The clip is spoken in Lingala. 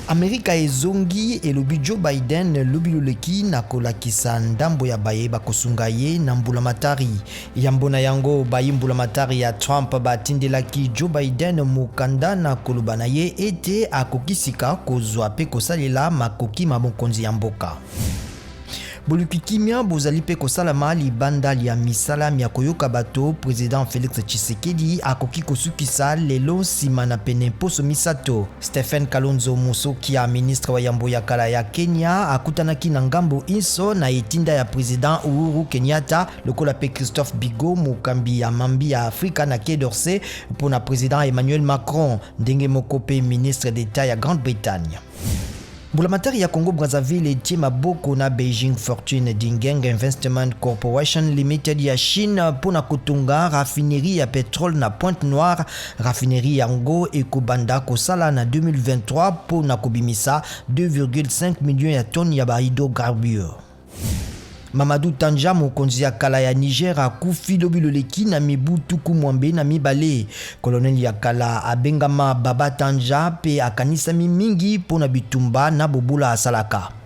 Amerika ezongi elobi Joe Biden lobiloleki na kolakisa ndambo ya baye bakosunga ye na mbulamatari. Yambo na yango bayi mbulamatari ya Trump batindelaki Joe Biden mukanda na koloba na ye ete akokisika kozwa pe kosalela makoki mabokonzi ya mboka. Bolukikimia bozali pe kosalama libanda lia misala mia koyoka bato President Félix Tshisekedi akoki kosukisa lelo nsima na pene poso misato. Stephen Kalonzo Musyoka, ministre wa yambo ya kala ya Kenya, akutanaki na ngambo inso na etinda ya President Uhuru Kenyatta lokola pe Christophe Bigot mokambi ya mambi ya Afrika na Quai d'Orsay pona President Emmanuel Macron ndenge moko pe ministre d'État ya Grande-Bretagne. Mbulamatari ya Congo Brazzaville etie maboko na Beijing Fortune Dingeng Investment Corporation Limited ya Chine pona kotunga raffinerie ya petrole na Pointe Noire. Raffinerie yango ekobanda kosala na 2023 pona kobimisa 2,5 millions ya tonnes ya hydrocarbures. Mamadou Tanja mokonzi ya kala ya Niger akufi lobiloleki na mibu tuku mwambe na mibale. Colonel ya kala abengama Baba Tanja pe akanisami mingi pona bitumba na bobola asalaka.